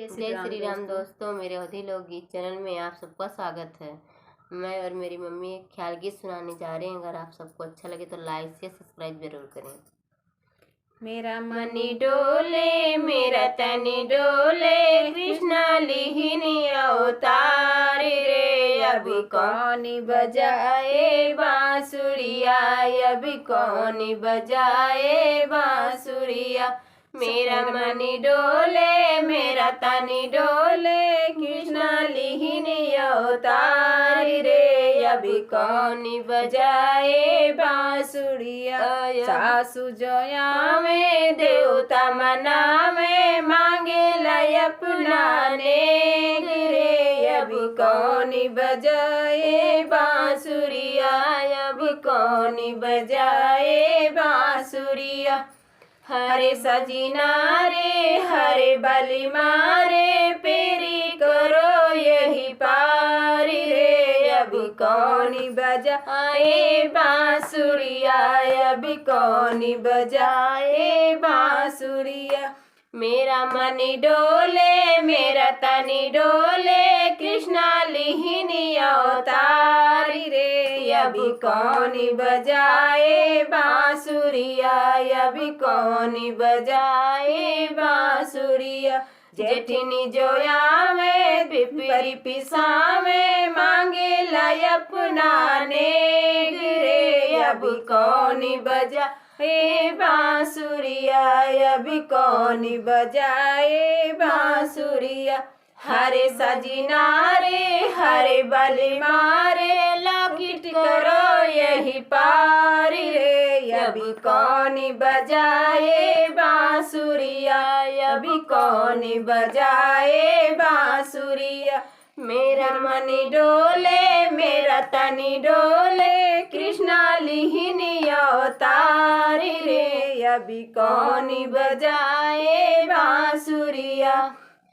जय श्री राम दोस्तों, मेरे अवधी लोकगीत चैनल में आप सबका स्वागत है। मैं और मेरी मम्मी एक ख्याल गीत सुनाने जा रहे हैं। अगर आप सबको अच्छा लगे तो लाइक से सब्सक्राइब जरूर करें। मेरा मनी डोले मेरा तनी डोले, कृष्णा लिहिनी अवतार रे। अभी कौन बजाए बांसुरिया, अभी कौन बजाए बांसुरिया। मेरा मनी डोले मेरा तनी डोले, कृष्णा लिहिनी अवतार रे। अभी कौन बजाए बांसुरिया। सासु जोया में देवता मना में मांगे लय अपना नेग रे। अभी कौन बजाए बांसुरिया, अभी कौन बजाए बांसुरिया। हरे सजीना रे हरे बलि मारे, पेरी करो यही पार रे। अभी कौन बजाए बांसुरिया, अभी कौन बजाए बांसुरिया। मेरा मनी डोले मेरा तनी डोले, कृष्णा लिहिनी अवतार रे। अभी कौन बजाए बांसुरिया, अभी कौन बजाए बांसुरिया। जेठिनी जोया में पिपरी पिसा में मांगे लय अपना नेग रे। अभी कौन बजाए बांसुरिया, अभी कौन बजाए बांसुरिया। हरे सजीना रे हरे बलि मारे, लॉकेट करो यही पार रे। अभी कौन बजाए बांसुरिया, अभी कौन बजाए बांसुरिया। मेरा मनी डोले मेरा तनी डोले, कृष्णा लिहिनी अवतार रे। अभी कौन बजाए बांसुरिया।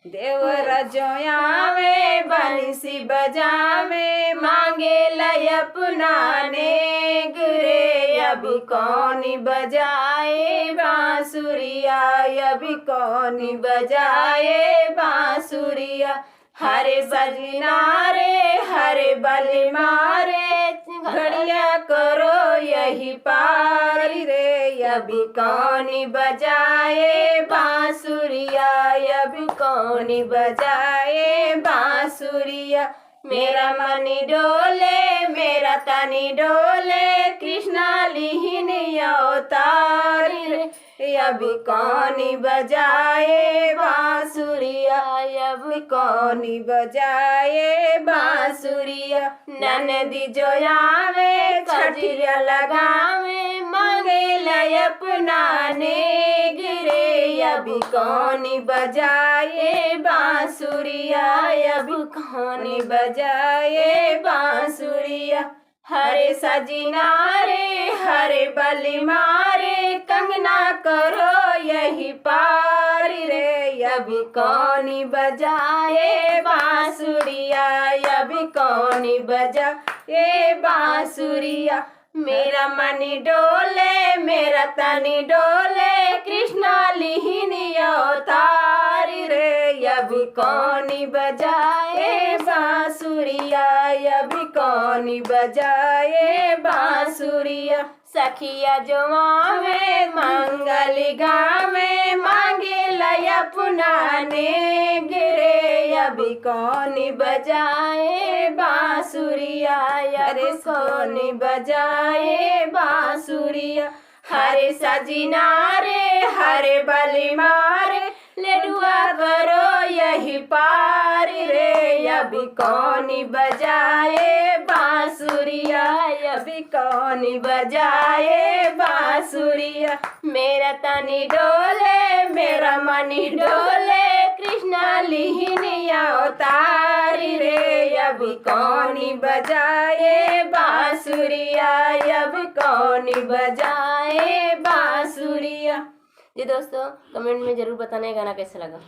देवर जोया में बंसी बजावे, मांगे लय अपना नेग रे। अभी कौन बजाए बांसुरिया, अभी कौन बजाए बांसुरिया। हरे सजना रे हरे बलि मारे, घड़िया करो यही पार रे। अभी कौन बजाए बांसुरिया, अभी कौन बजाए बांसुरिया। मेरा मनी डोले मेरा तनी डोले, कृष्णा लिहिनी अवतार रे। अभी कौन बजाए बांसुरिया, अभी कौन बजाए बांसुरिया। ननदी जोया में छठिया लगावे, मांगे लय अपना नेग रे। अभी कौन बजाए बांसुरिया, अभी कौन बजाए बांसुरिया। हरे सजीना रे हरे बलि मारे, कंगना करो यही पार रे। अभी कौन बजाए बांसुरिया, अभी कौन बजाए बांसुरिया। मेरा मनी डोले मेरा तनी डोले, कृष्णा लिहिनी अवतार रे। अभी कौन बजाए बांसुरिया, अभी कौन बजाए बांसुरिया। सखिया जोआवे मंगल गावे, मांगे लय अपना नेग रे। अभी कौन बजाए बांसुरिया, अरे कौन बजाए बांसुरिया। हरे सजीना रे हरे बलि मारे, लडुआ करो यही पार रे। अभी कौन बजाए बांसुरिया, अभी कौन बजाए बांसुरिया। मेरा तनी डोले मेरा मनी डोले, कृष्णा लिहिनी अवतार रे। अभी कौन बजाए बांसुरिया, अभी कौन बजाए बांसुरिया। जी दोस्तों, कमेंट में जरूर बताना ये गाना कैसा लगा।